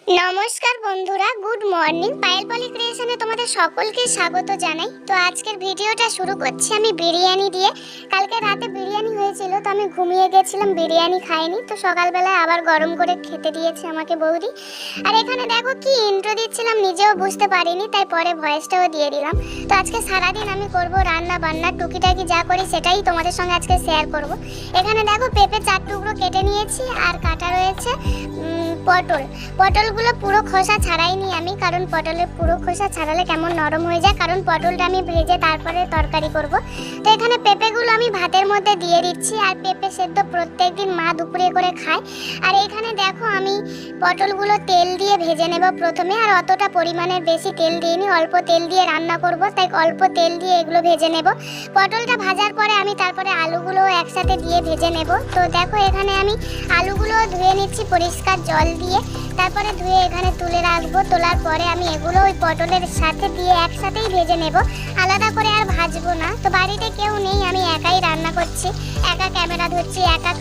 নমস্কার বন্ধুরা, good morning. Payel পলি ক্রিয়েশনে তোমাদের সকলকে স্বাগত জানাই। তো আজকের ভিডিওটা শুরু করছি আমি বিরিয়ানি দিয়ে। কালকে রাতে বিরিয়ানি হয়েছিল, তো আমি ঘুমিয়ে গেছিলাম, বিরিয়ানি খাইনি। তো সকালবেলায় আবার গরম করে খেতে দিয়েছে আমাকে বৌদি। আর এখানে দেখো কি ইন্ট্রো দিচ্ছিলাম, নিজেও বুঝতে পারিনি, তাই পরে ভয়েসটাও দিয়ে দিলাম। তো আজকে সারাদিন আমি করব রান্না বান্না, টুকিটাকি যা করি সেটাই তোমাদের সঙ্গে আজকে শেয়ার করব। এখানে দেখো পেঁপে 4 টুকরো কেটে নিয়েছি, আর কাটা রয়েছে পটলগুলো পুরো খোসা ছাড়াইনি আমি, কারণ পটলের পুরো খোসা ছাড়ালে কেমন নরম হয়ে যায়, কারণ পটলটা আমি ভেজে তারপরে তরকারি করব। তো এখানে পেঁপেগুলো আমি ভাতের মধ্যে দিয়ে দিচ্ছি। আর পেঁপে সেদ্ধ প্রত্যেকদিন মা দুপুরে করে খায়। আর এখানে দেখো আমি পটলগুলো তেল দিয়ে ভেজে নেব প্রথমে, আর অতটা পরিমাণের বেশি তেল দিইনি, অল্প তেল দিয়ে রান্না করব, তাই অল্প তেল দিয়ে এগুলো ভেজে নেব। পটলটা ভাজার পরে আমি তারপরে আলুগুলো একসাথে দিয়ে ভেজে নেব। তো দেখো এখানে আমি আলুগুলো ধুয়ে নিচ্ছি পরিষ্কার জল দিয়ে, তারপরে ধুয়ে এখানে তুলে রাখবো। তোলার পরে আমি এগুলো ওই পটলের সাথে দিয়ে একসাথেই ভেজে নেব, আলাদা করে আর ভাজবো না। তো বাড়িতে কেউ নেই, আমি একাই রান্না করছি, একা ক্যামেরা ধরছি, একা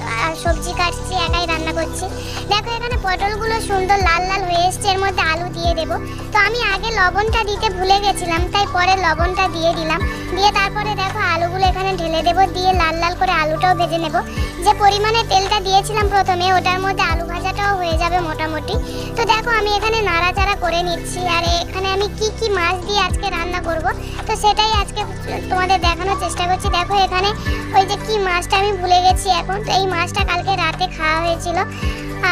সবজি কাটছি, একাই রান্না করছি। দেখো এখানে পটলগুলো সুন্দর লাল লাল হয়ে এসছে, এর মধ্যে আলু দিয়ে দেব। তো আমি আগে লবণটা দিতে ভুলে গেছিলাম, তাই পরে লবণটা দিয়ে দিলাম। দিয়ে তারপরে দেখো আলুগুলো এখানে ঢেলে দেব, দিয়ে লাল লাল করে আলুটাও ভেজে নেব। যে পরিমাণে তেলটা দিয়েছিলাম প্রথমে, ওটার মধ্যে আলু ভাজাটাও হয়ে যাবে মোটামুটি। তো দেখো আমি এখানে নাড়াচাড়া করে নিচ্ছি। আর এখানে আমি কি মাছ দিয়ে আজকে রান্না করব, তো সেটাই আজকে তোমাদের দেখানোর চেষ্টা করছি। দেখো এখানে ওই যে কি মাছটা আমি ভুলে গেছি এখন। তো এই মাছটা কালকে রাতে খাওয়া হয়েছিল,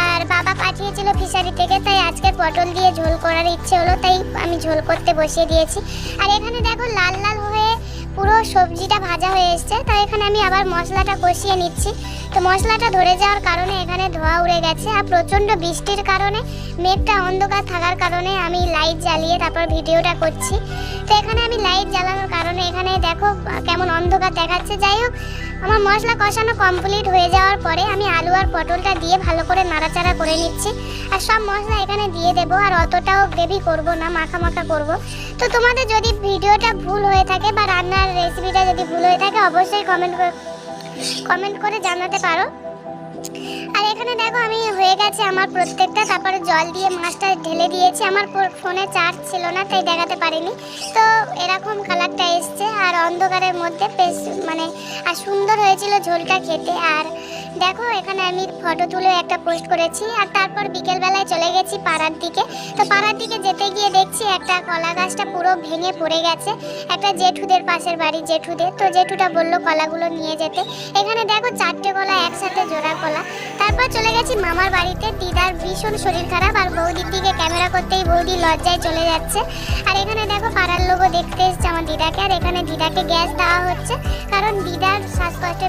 আর বাবা পাঠিয়েছিল ফিশারি থেকে, তাই আজকে পটল দিয়ে ঝোল করার ইচ্ছে হলো, তাই আমি ঝোল করতে বসিয়ে দিয়েছি। আর এখানে দেখো লাল লাল হয়ে পুরো সবজিটা ভাজা হয়ে এসছে। তো এখানে আমি আবার মশলাটা কষিয়ে নিচ্ছি। তো মশলাটা ধরে যাওয়ার কারণে এখানে ধোয়া উড়ে গেছে, আর প্রচণ্ড বৃষ্টির কারণে মেঘটা অন্ধকার থাকার কারণে আমি লাইট জ্বালিয়ে তারপর ভিডিওটা করছি। তো এখানে আমি লাইট জ্বালানোর কারণে এখানে দেখো কেমন অন্ধকার দেখাচ্ছে। যাই হোক, আমার মশলা কষানো কমপ্লিট হয়ে যাওয়ার পরে আমি আলু আর পটলটা দিয়ে ভালো করে নাড়াচাড়া করে নিচ্ছি। আর সব মশলা এখানে দিয়ে দেবো, আর অতটাও গ্রেভি করব না, মাখা মাখা করব। তো তোমাদের যদি ভিডিওটা ভুল হয়ে থাকে বা রান্নার রেসিপিটা যদি ভুল হয়ে থাকে, অবশ্যই কমেন্ট করে জানাতে পারো। আর এখানে দেখো আমি হয়ে গেছে আমার প্রত্যেকটা, তারপরে জল দিয়ে মাছটা ঢেলে দিয়েছি। আমার ফোনে চার্জ ছিল না, তাই দেখাতে পারিনি। তো এরকম কালারটা এসছে, আর অন্ধকারের মধ্যে বেশ আর সুন্দর হয়েছিল ঝোলটা খেতে। আর দেখো এখানে আমি ফটো তুলে একটা পোস্ট করেছি। আর তারপর বিকেলবেলায় চলে গেছি পাড়ার দিকে। তো পাড়ার দিকে যেতে গিয়ে দেখছি একটা কলা গাছটা পুরো ভেঙে পড়ে গেছে, একটা জেঠুদের পাশের বাড়ি জেঠুদের। তো জেঠুটা বললো কলাগুলো নিয়ে যেতে। এখানে দেখো 4টে কলা একসাথে, জোড়া কলা। তারপর চলে গেছি মামার বাড়িতে। দিদার ভীষণ শরীর খারাপ, আর বৌদির দিকে ক্যামেরা করতেই বৌদি লজ্জায় চলে যাচ্ছে। আর এখানে দেখো পাড়ার লোকও দেখতে এসছে আমার দিদাকে। আর এখানে দিদাকে গ্যাস দেওয়া হচ্ছে, কারণ দিদার শ্বাসকষ্টে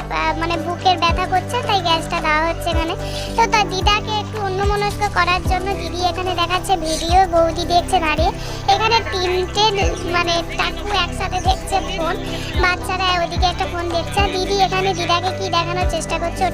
বুকের ব্যথা করছে, তাই গ্যাসটা দেওয়া হচ্ছে এখানে। তো তার দিদাকে একটু অন্যমনস্ক করার জন্য দিদি এখানে দেখাচ্ছে ভিডিও, বৌদি দেখছে দাঁড়িয়ে। এখানে 3টে টাকু একসাথে দেখছে ফোন, বাচ্চারা ওদিকে একটা ফোন দেখছে। দিদি এখানে দিদাকে কি দেখানোর চেষ্টা করছে ওটা